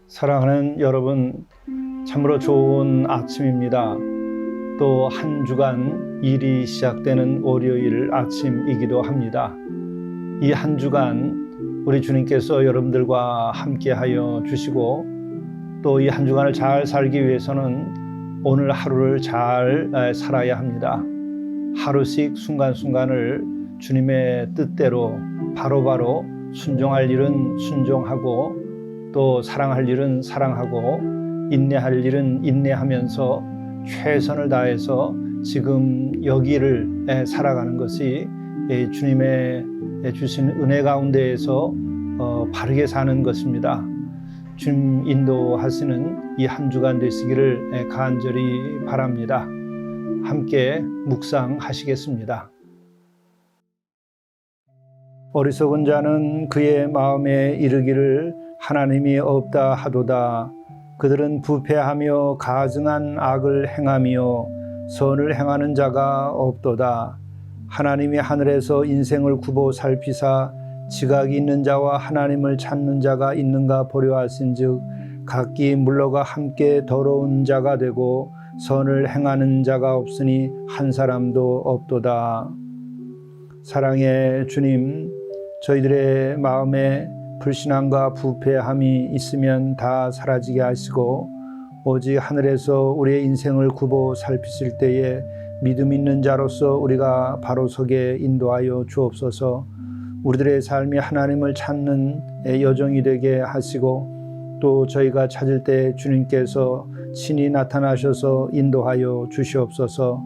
사랑하는 여러분, 참으로 좋은 아침입니다. 또 한 주간 일이 시작되는 월요일 아침이기도 합니다. 이 한 주간 우리 주님께서 여러분들과 함께하여 주시고 또 이 한 주간을 잘 살기 위해서는 오늘 하루를 잘 살아야 합니다. 하루씩 순간순간을 주님의 뜻대로 바로바로 순종할 일은 순종하고 또 사랑할 일은 사랑하고 인내할 일은 인내하면서 최선을 다해서 지금 여기를 살아가는 것이 주님의 주신 은혜 가운데에서 바르게 사는 것입니다. 주님 인도하시는 이 한 주간 되시기를 간절히 바랍니다. 함께 묵상하시겠습니다. 어리석은 자는 그의 마음에 이르기를 하나님이 없다 하도다. 그들은 부패하며 가증한 악을 행하며 선을 행하는 자가 없도다. 하나님이 하늘에서 인생을 굽어 살피사 지각이 있는 자와 하나님을 찾는 자가 있는가 보려 하신즉 각기 물러가 함께 더러운 자가 되고 선을 행하는 자가 없으니 한 사람도 없도다. 사랑의 주님, 저희들의 마음에 불신앙과 부패함이 있으면 다 사라지게 하시고 오직 하늘에서 우리의 인생을 굽어 살피실 때에 믿음 있는 자로서 우리가 바로 서게 인도하여 주옵소서. 우리들의 삶이 하나님을 찾는 여정이 되게 하시고 또 저희가 찾을 때 주님께서 친히 나타나셔서 인도하여 주시옵소서.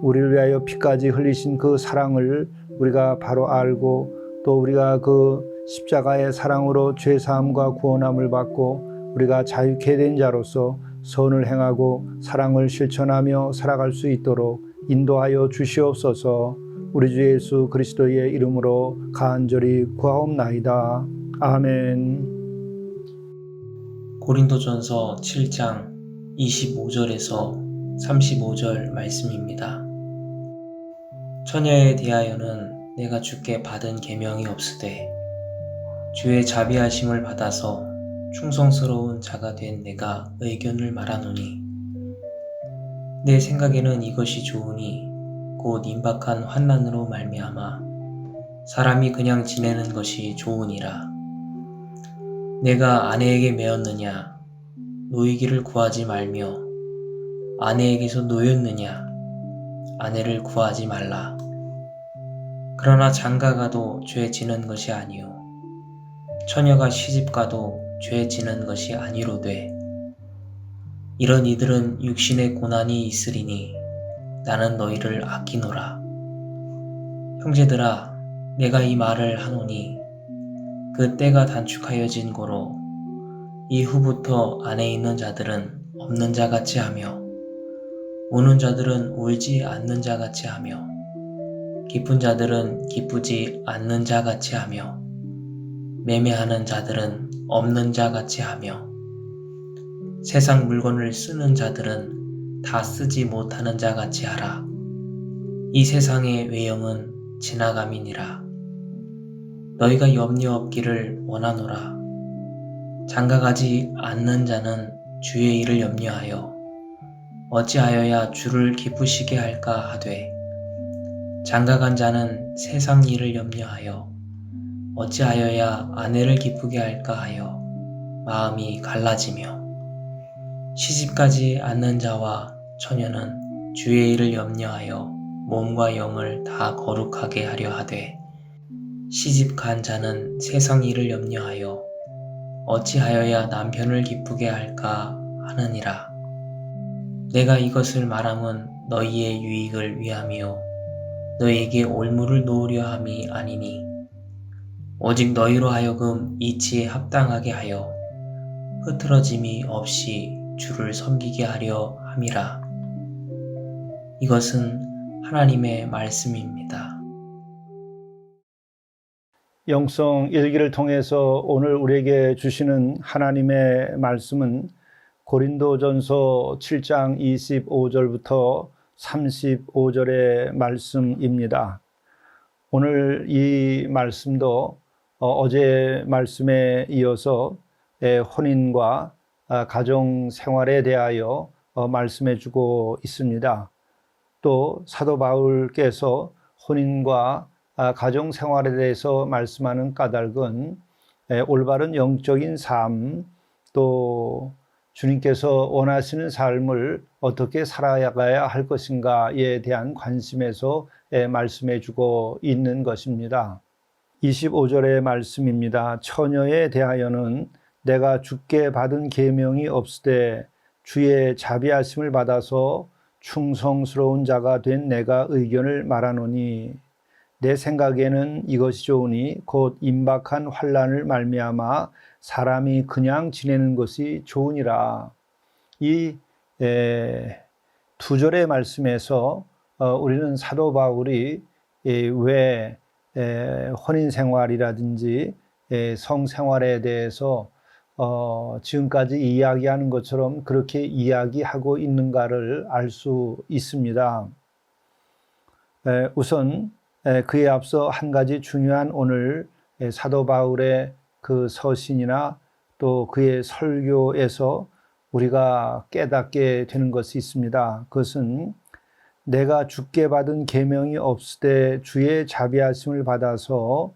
우리를 위하여 피까지 흘리신 그 사랑을 우리가 바로 알고 또 우리가 그 십자가의 사랑으로 죄사함과 구원함을 받고 우리가 자유케 된 자로서 선을 행하고 사랑을 실천하며 살아갈 수 있도록 인도하여 주시옵소서. 우리 주 예수 그리스도의 이름으로 간절히 구하옵나이다. 아멘. 고린도전서 7장 25절에서 35절 말씀입니다. 처녀에 대하여는 내가 주께 받은 계명이 없으되 주의 자비하심을 받아서 충성스러운 자가 된 내가 의견을 말하노니 내 생각에는 이것이 좋으니 곧 임박한 환난으로 말미암아 사람이 그냥 지내는 것이 좋으니라. 내가 아내에게 매었느냐 노이기를 구하지 말며 아내에게서 노였느냐 아내를 구하지 말라. 그러나 장가가도 죄 지는 것이 아니요 처녀가 시집가도 죄 지는 것이 아니로되 이런 이들은 육신의 고난이 있으리니 나는 너희를 아끼노라. 형제들아 내가 이 말을 하노니 그 때가 단축하여진 고로 이후부터 안에 있는 자들은 없는 자같이 하며 우는 자들은 울지 않는 자같이 하며 기쁜 자들은 기쁘지 않는 자같이 하며 매매하는 자들은 없는 자같이 하며 세상 물건을 쓰는 자들은 다 쓰지 못하는 자같이 하라. 이 세상의 외형은 지나감이니라. 너희가 염려 없기를 원하노라. 장가가지 않는 자는 주의 일을 염려하여 어찌하여야 주를 기쁘시게 할까 하되 장가간 자는 세상 일을 염려하여 어찌하여야 아내를 기쁘게 할까 하여 마음이 갈라지며 시집가지 않는 자와 처녀는 주의 일을 염려하여 몸과 영을 다 거룩하게 하려 하되 시집간 자는 세상 일을 염려하여 어찌하여야 남편을 기쁘게 할까 하느니라. 내가 이것을 말함은 너희의 유익을 위함이요 너희에게 올무를 놓으려 함이 아니니 오직 너희로 하여금 이치에 합당하게 하여 흐트러짐이 없이 주를 섬기게 하려 함이라. 이것은 하나님의 말씀입니다. 영성 일기를 통해서 오늘 우리에게 주시는 하나님의 말씀은 고린도전서 7장 25절부터 35절의 말씀입니다. 오늘 이 말씀도 어제 말씀에 이어서 혼인과 가정 생활에 대하여 말씀해 주고 있습니다. 또 사도 바울께서 혼인과 가정 생활에 대해서 말씀하는 까닭은 올바른 영적인 삶, 또 주님께서 원하시는 삶을 어떻게 살아가야 할 것인가에 대한 관심에서 말씀해 주고 있는 것입니다. 25절의 말씀입니다. 처녀에 대하여는 내가 주께 받은 계명이 없으되 주의 자비하심을 받아서 충성스러운 자가 된 내가 의견을 말하노니 내 생각에는 이것이 좋으니 곧 임박한 환난을 말미암아 사람이 그냥 지내는 것이 좋으니라. 이 두 절의 말씀에서 우리는 사도 바울이 왜 혼인 생활이라든지 성생활에 대해서 지금까지 이야기하는 것처럼 그렇게 이야기하고 있는가를 알 수 있습니다. 우선 그에 앞서 한 가지 중요한 오늘 사도 바울의 그 서신이나 또 그의 설교에서 우리가 깨닫게 되는 것이 있습니다. 그것은 내가 주께 받은 계명이 없으되 주의 자비하심을 받아서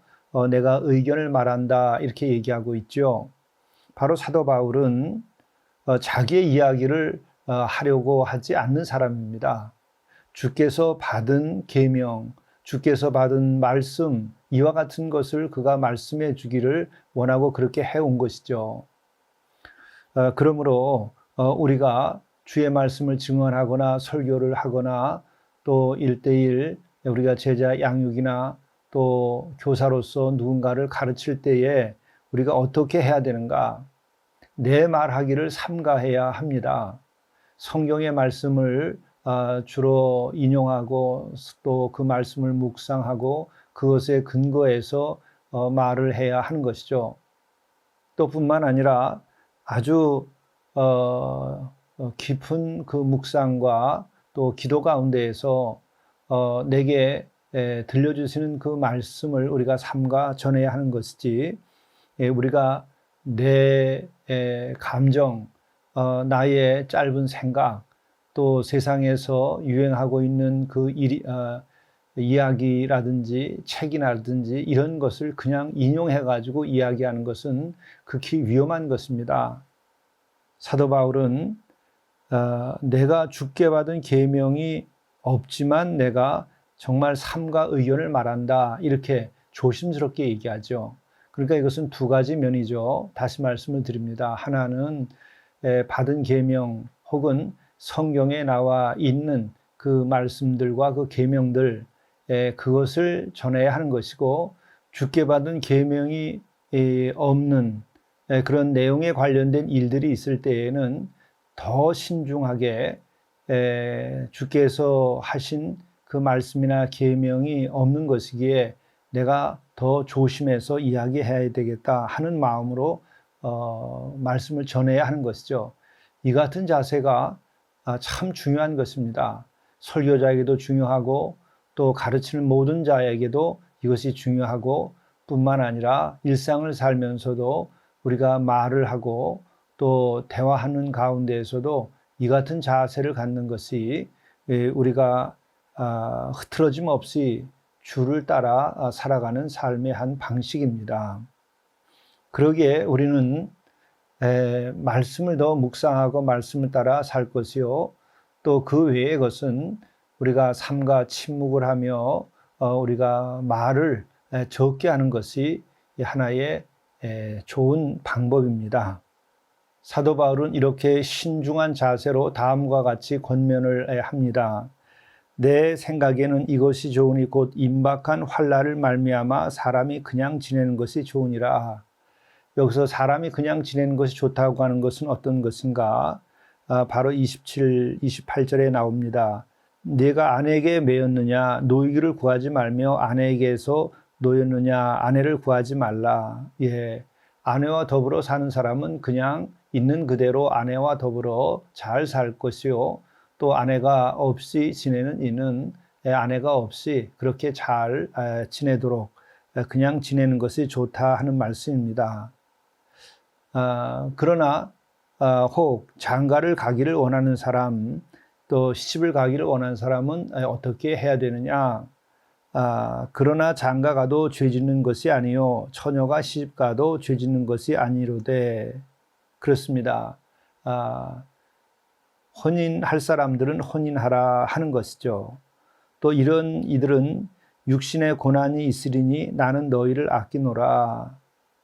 내가 의견을 말한다 이렇게 얘기하고 있죠. 바로 사도 바울은 자기의 이야기를 하려고 하지 않는 사람입니다. 주께서 받은 계명, 주께서 받은 말씀, 이와 같은 것을 그가 말씀해 주기를 원하고 그렇게 해온 것이죠. 그러므로 우리가 주의 말씀을 증언하거나 설교를 하거나 또 1:1 우리가 제자 양육이나 또 교사로서 누군가를 가르칠 때에 우리가 어떻게 해야 되는가? 내 말하기를 삼가해야 합니다. 성경의 말씀을 주로 인용하고 또 그 말씀을 묵상하고 그것에 근거해서 말을 해야 하는 것이죠. 또 뿐만 아니라 아주 깊은 그 묵상과 또 기도 가운데에서 내게 들려주시는 그 말씀을 우리가 삼가 전해야 하는 것이지 우리가 내 감정, 나의 짧은 생각, 또 세상에서 유행하고 있는 그 이야기라든지 책이라든지 이런 것을 그냥 인용해가지고 이야기하는 것은 극히 위험한 것입니다. 사도 바울은 내가 주께 받은 계명이 없지만 내가 정말 삶과 의견을 말한다 이렇게 조심스럽게 얘기하죠. 그러니까 이것은 두 가지 면이죠. 다시 말씀을 드립니다. 하나는 받은 계명 혹은 성경에 나와 있는 그 말씀들과 그 계명들 그것을 전해야 하는 것이고 주께 받은 계명이 없는 그런 내용에 관련된 일들이 있을 때에는 더 신중하게 주께서 하신 그 말씀이나 계명이 없는 것이기에 내가 더 조심해서 이야기해야 되겠다 하는 마음으로 말씀을 전해야 하는 것이죠. 이 같은 자세가 참 중요한 것입니다. 설교자에게도 중요하고 또 가르치는 모든 자에게도 이것이 중요하고 뿐만 아니라 일상을 살면서도 우리가 말을 하고 또 대화하는 가운데에서도 이 같은 자세를 갖는 것이 우리가 흐트러짐 없이 주를 따라 살아가는 삶의 한 방식입니다. 그러기에 우리는 말씀을 더 묵상하고 말씀을 따라 살 것이요. 또 그 외의 것은 우리가 삼가 침묵을 하며 우리가 말을 적게 하는 것이 하나의 좋은 방법입니다. 사도 바울은 이렇게 신중한 자세로 다음과 같이 권면을 합니다. 내 생각에는 이것이 좋으니 곧 임박한 환난을 말미암아 사람이 그냥 지내는 것이 좋으니라. 여기서 사람이 그냥 지내는 것이 좋다고 하는 것은 어떤 것인가? 바로 27, 28절에 나옵니다. 네가 아내에게 매였느냐? 노이기를 구하지 말며 아내에게서 노였느냐? 아내를 구하지 말라. 예, 아내와 더불어 사는 사람은 그냥 있는 그대로 아내와 더불어 잘 살 것이요. 또 아내가 없이 지내는 이는 아내가 없이 그렇게 잘 지내도록 그냥 지내는 것이 좋다 하는 말씀입니다. 그러나 혹 장가를 가기를 원하는 사람, 또 시집을 가기를 원하는 사람은 어떻게 해야 되느냐? 그러나 장가 가도 죄 짓는 것이 아니요 처녀가 시집 가도 죄 짓는 것이 아니로되. 그렇습니다. 혼인할 사람들은 혼인하라 하는 것이죠. 또 이런 이들은 육신의 고난이 있으리니 나는 너희를 아끼노라.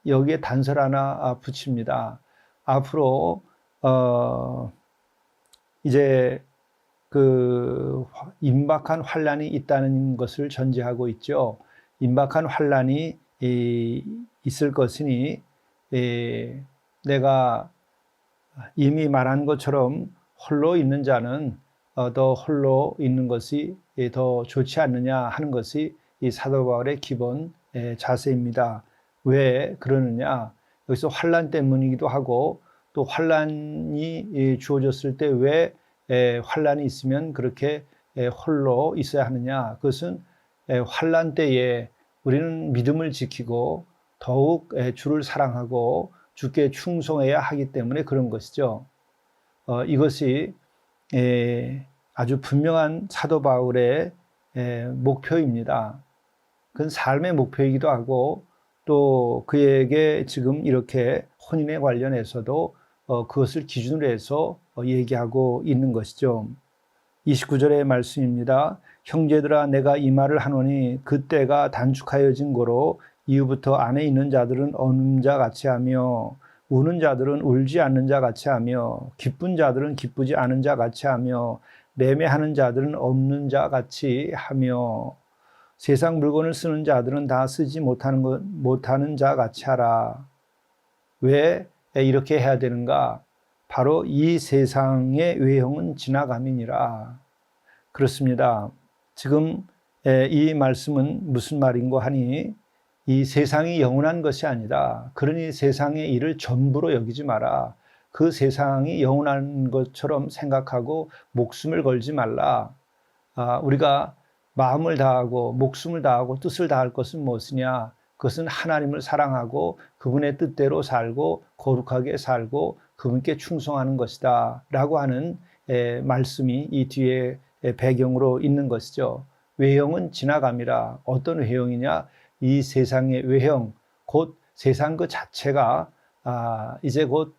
여기에 단설 하나 붙입니다. 앞으로 이제 그 임박한 환난이 있다는 것을 전제하고 있죠. 임박한 환난이 있을 것이니 내가 이미 말한 것처럼 홀로 있는 자는 더 홀로 있는 것이 더 좋지 않느냐 하는 것이 이 사도 바울의 기본 자세입니다. 왜 그러느냐? 여기서 환난 때문이기도 하고 또 환난이 주어졌을 때 왜 환난이 있으면 그렇게 홀로 있어야 하느냐? 그것은 환난 때에 우리는 믿음을 지키고 더욱 주를 사랑하고 주께 충성해야 하기 때문에 그런 것이죠. 이것이 아주 분명한 사도 바울의 목표입니다. 그건 삶의 목표이기도 하고 또 그에게 지금 이렇게 혼인에 관련해서도 그것을 기준으로 해서 얘기하고 있는 것이죠. 29절의 말씀입니다. 형제들아 내가 이 말을 하노니 그때가 단축하여진 고로 이후부터 안에 있는 자들은 없는 자 같이 하며 우는 자들은 울지 않는 자 같이 하며 기쁜 자들은 기쁘지 않은 자 같이 하며 매매하는 자들은 없는 자 같이 하며 세상 물건을 쓰는 자들은 다 쓰지 못하는 자 같이 하라. 왜 이렇게 해야 되는가? 바로 이 세상의 외형은 지나감이니라. 그렇습니다. 지금 이 말씀은 무슨 말인고 하니 이 세상이 영원한 것이 아니다. 그러니 세상의 일을 전부로 여기지 마라. 그 세상이 영원한 것처럼 생각하고 목숨을 걸지 말라. 우리가 마음을 다하고 목숨을 다하고 뜻을 다할 것은 무엇이냐? 그것은 하나님을 사랑하고 그분의 뜻대로 살고 거룩하게 살고 그분께 충성하는 것이다 라고 하는 말씀이 이 뒤에 배경으로 있는 것이죠. 외형은 지나감이라. 어떤 외형이냐? 이 세상의 외형, 곧 세상 그 자체가 이제 곧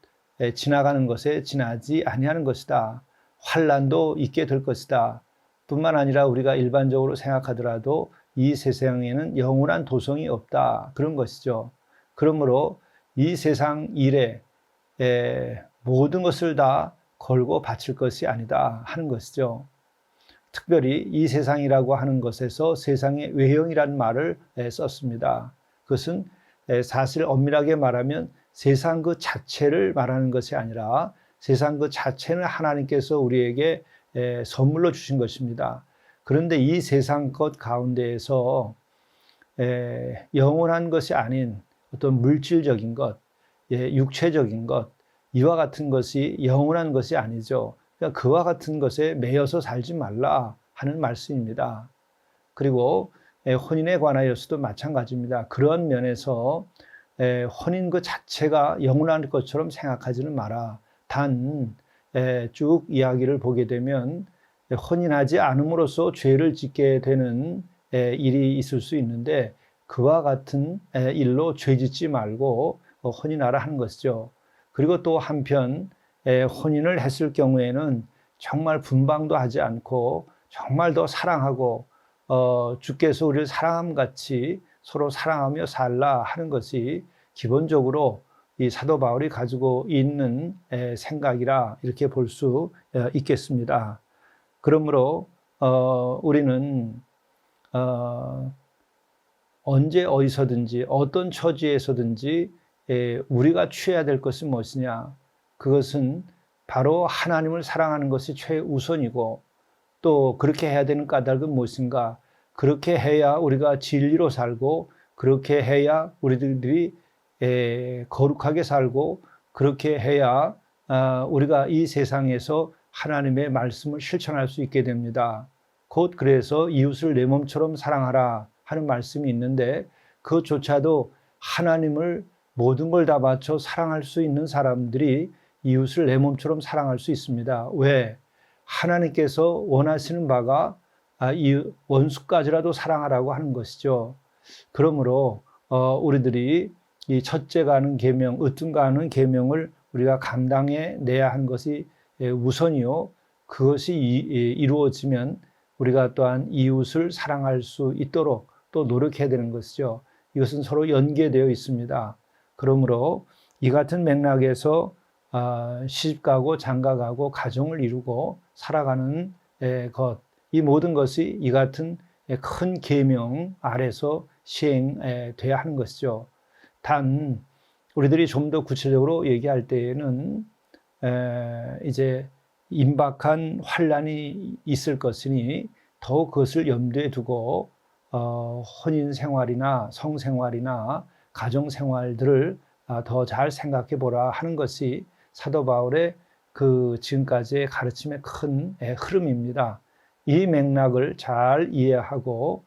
지나가는 것에 지나지 아니하는 것이다. 환난도 있게 될 것이다. 뿐만 아니라 우리가 일반적으로 생각하더라도 이 세상에는 영원한 도성이 없다. 그런 것이죠. 그러므로 이 세상 일에 모든 것을 다 걸고 바칠 것이 아니다 하는 것이죠. 특별히 이 세상이라고 하는 것에서 세상의 외형이라는 말을 썼습니다. 그것은 사실 엄밀하게 말하면 세상 그 자체를 말하는 것이 아니라 세상 그 자체는 하나님께서 우리에게 선물로 주신 것입니다. 그런데 이 세상 것 가운데에서 영원한 것이 아닌 어떤 물질적인 것, 육체적인 것, 이와 같은 것이 영원한 것이 아니죠. 그러니까 그와 같은 것에 매여서 살지 말라 하는 말씀입니다. 그리고 혼인에 관하여서도 마찬가지입니다. 그런 면에서 혼인 그 자체가 영원한 것처럼 생각하지는 마라. 단 쭉 이야기를 보게 되면 혼인하지 않음으로써 죄를 짓게 되는 일이 있을 수 있는데 그와 같은 일로 죄 짓지 말고 혼인하라 하는 것이죠. 그리고 또 한편 혼인을 했을 경우에는 정말 분방도 하지 않고 정말 더 사랑하고 주께서 우리를 사랑함같이 서로 사랑하며 살라 하는 것이 기본적으로 이 사도 바울이 가지고 있는 생각이라 이렇게 볼 수 있겠습니다. 그러므로 우리는 언제 어디서든지 어떤 처지에서든지 우리가 취해야 될 것은 무엇이냐? 그것은 바로 하나님을 사랑하는 것이 최우선이고 또 그렇게 해야 되는 까닭은 무엇인가? 그렇게 해야 우리가 진리로 살고 그렇게 해야 우리들이 거룩하게 살고 그렇게 해야 우리가 이 세상에서 하나님의 말씀을 실천할 수 있게 됩니다. 곧 그래서 이웃을 내 몸처럼 사랑하라 하는 말씀이 있는데 그것조차도 하나님을 모든 걸 다 바쳐 사랑할 수 있는 사람들이 이웃을 내 몸처럼 사랑할 수 있습니다. 왜? 하나님께서 원하시는 바가 이 원수까지라도 사랑하라고 하는 것이죠. 그러므로 우리들이 이 첫째가 하는 계명, 으뜸가 하는 계명을 우리가 감당해 내야 하는 것이 우선이요. 그것이 이루어지면 우리가 또한 이웃을 사랑할 수 있도록 또 노력해야 되는 것이죠. 이것은 서로 연계되어 있습니다. 그러므로 이 같은 맥락에서 시집가고 장가가고 가정을 이루고 살아가는 것, 이 모든 것이 이 같은 큰 계명 아래서 시행돼야 하는 것이죠. 단 우리들이 좀 더 구체적으로 얘기할 때에는 이제 임박한 환란이 있을 것이니 더욱 그것을 염두에 두고 혼인 생활이나 성생활이나 가정 생활들을 더 잘 생각해 보라 하는 것이 사도 바울의 그 지금까지의 가르침의 큰 흐름입니다. 이 맥락을 잘 이해하고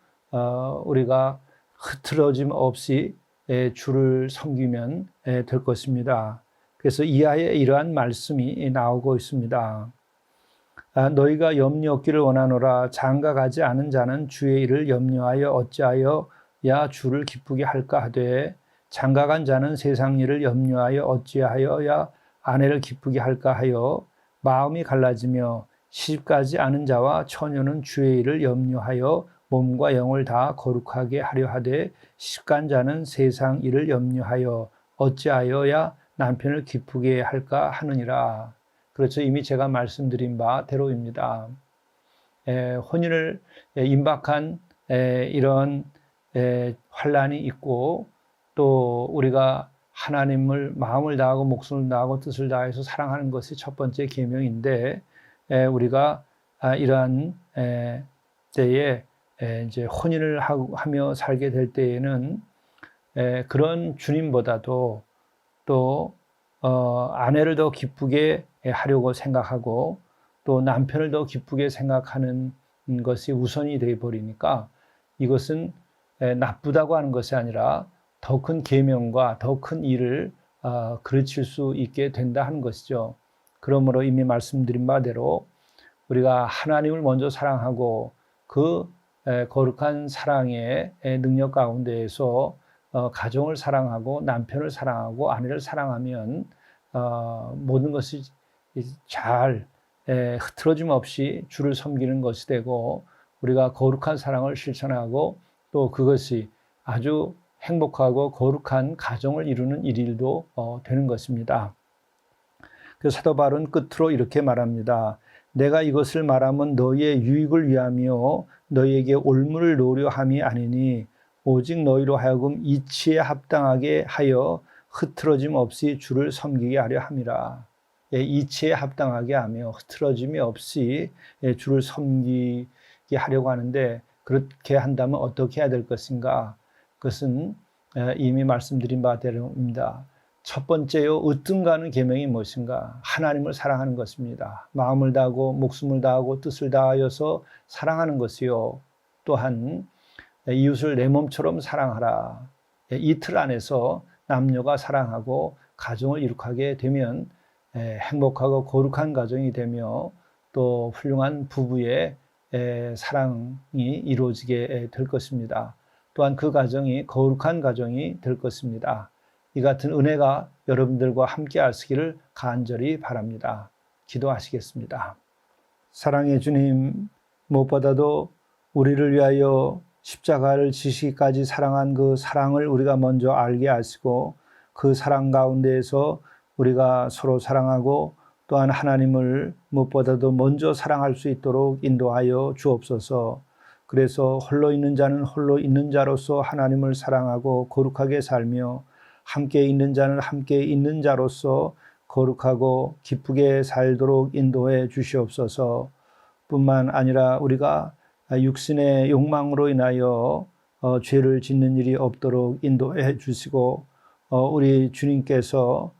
우리가 흐트러짐 없이 주를 섬기면 될 것입니다. 그래서 이하에 이러한 말씀이 나오고 있습니다. 너희가 염려 없기를 원하노라. 장가가지 않은 자는 주의 일을 염려하여 어찌하여야 주를 기쁘게 할까 하되 장가간 자는 세상 일을 염려하여 어찌하여야 아내를 기쁘게 할까 하여 마음이 갈라지며 시집가지 않은 자와 처녀는 주의 일을 염려하여 몸과 영을 다 거룩하게 하려 하되 시집간 자는 세상 일을 염려하여 어찌하여야 남편을 기쁘게 할까 하느니라. 그렇죠. 이미 제가 말씀드린 바대로입니다. 혼인을 임박한 이런 환란이 있고 또 우리가 하나님을 마음을 다하고 목숨을 다하고 뜻을 다해서 사랑하는 것이 첫 번째 계명인데 우리가 이러한 때에 이제 혼인을 하며 살게 될 때에는 그런 주님보다도 또 아내를 더 기쁘게 하려고 생각하고 또 남편을 더 기쁘게 생각하는 것이 우선이 되어 버리니까 이것은 나쁘다고 하는 것이 아니라 더 큰 계명과 더 큰 일을 그르칠 수 있게 된다 하는 것이죠. 그러므로 이미 말씀드린 바대로 우리가 하나님을 먼저 사랑하고 그 거룩한 사랑의 능력 가운데에서 가정을 사랑하고 남편을 사랑하고 아내를 사랑하면 모든 것이 잘 흐트러짐 없이 주를 섬기는 것이 되고 우리가 거룩한 사랑을 실천하고 또 그것이 아주 행복하고 거룩한 가정을 이루는 일도 되는 것입니다. 그래서 사도 바울은 끝으로 이렇게 말합니다. 내가 이것을 말하면 너희의 유익을 위하며 너희에게 올무를 노려 함이 아니니 오직 너희로 하여금 이치에 합당하게 하여 흐트러짐 없이 주를 섬기게 하려 함이라. 이치에 합당하게 하며 흐트러짐이 없이 주를 섬기게 하려고 하는데 그렇게 한다면 어떻게 해야 될 것인가? 그것은 이미 말씀드린 바대로입니다. 첫 번째요, 으뜸가는 계명이 무엇인가? 하나님을 사랑하는 것입니다. 마음을 다하고 목숨을 다하고 뜻을 다하여서 사랑하는 것이요. 또한 이웃을 내 몸처럼 사랑하라. 이 틀 안에서 남녀가 사랑하고 가정을 이룩하게 되면 행복하고 거룩한 가정이 되며 또 훌륭한 부부의 사랑이 이루어지게 될 것입니다. 또한 그 가정이 거룩한 가정이 될 것입니다. 이 같은 은혜가 여러분들과 함께 하시기를 간절히 바랍니다. 기도하시겠습니다. 사랑의 주님, 무엇보다도 우리를 위하여 십자가를 지시기까지 사랑한 그 사랑을 우리가 먼저 알게 하시고 그 사랑 가운데에서 우리가 서로 사랑하고 또한 하나님을 무엇보다도 먼저 사랑할 수 있도록 인도하여 주옵소서. 그래서 홀로 있는 자는 홀로 있는 자로서 하나님을 사랑하고 거룩하게 살며 함께 있는 자는 함께 있는 자로서 거룩하고 기쁘게 살도록 인도해 주시옵소서. 뿐만 아니라 우리가 육신의 욕망으로 인하여 죄를 짓는 일이 없도록 인도해 주시고 우리 주님께서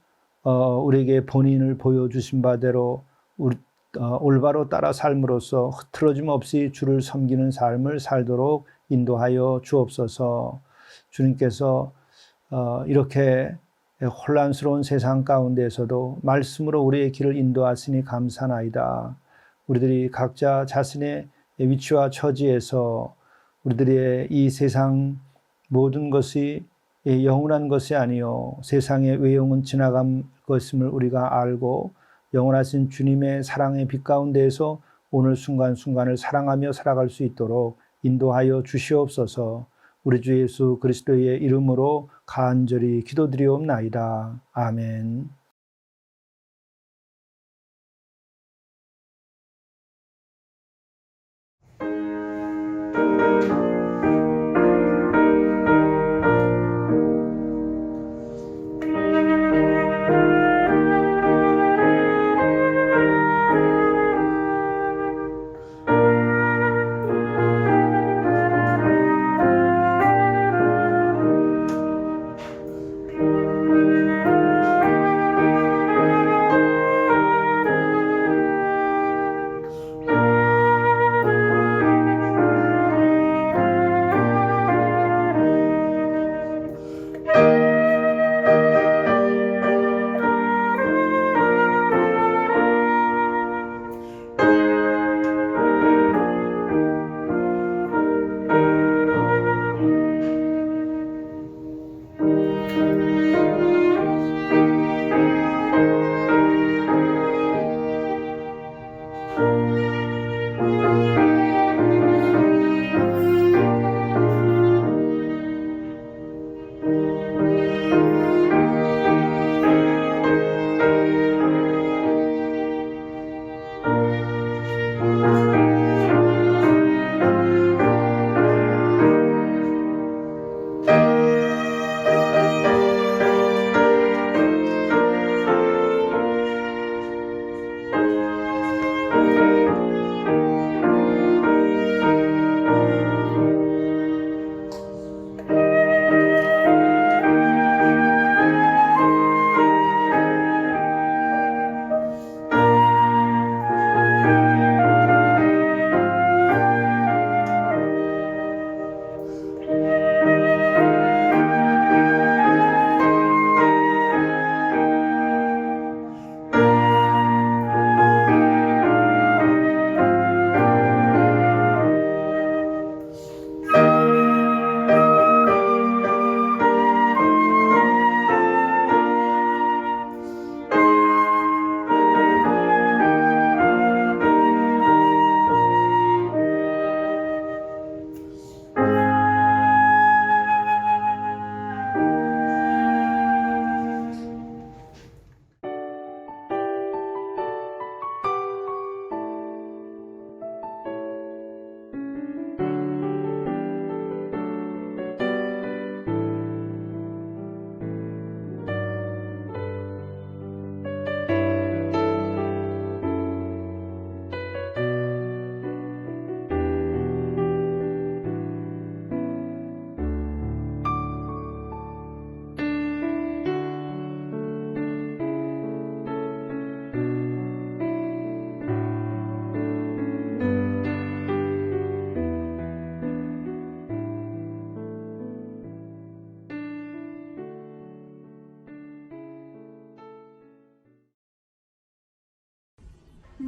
우리에게 본인을 보여주신 바대로 올바로 따라 삶으로써 흐트러짐 없이 주를 섬기는 삶을 살도록 인도하여 주옵소서. 주님께서 이렇게 혼란스러운 세상 가운데에서도 말씀으로 우리의 길을 인도하시니 감사나이다. 우리들이 각자 자신의 위치와 처지에서 우리들의 이 세상 모든 것이 영원한 것이 아니요 세상의 외형은 지나간 것임을 우리가 알고 영원하신 주님의 사랑의 빛 가운데에서 오늘 순간순간을 사랑하며 살아갈 수 있도록 인도하여 주시옵소서. 우리 주 예수 그리스도의 이름으로 간절히 기도드리옵나이다. 아멘.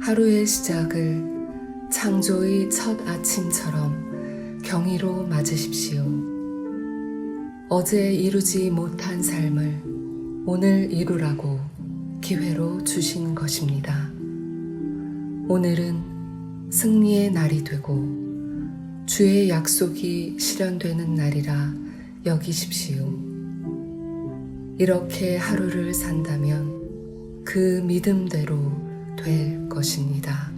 하루의 시작을 창조의 첫 아침처럼 경의로 맞으십시오. 어제 이루지 못한 삶을 오늘 이루라고 기회로 주신 것입니다. 오늘은 승리의 날이 되고 주의 약속이 실현되는 날이라 여기십시오. 이렇게 하루를 산다면 그 믿음대로 될 것입니다.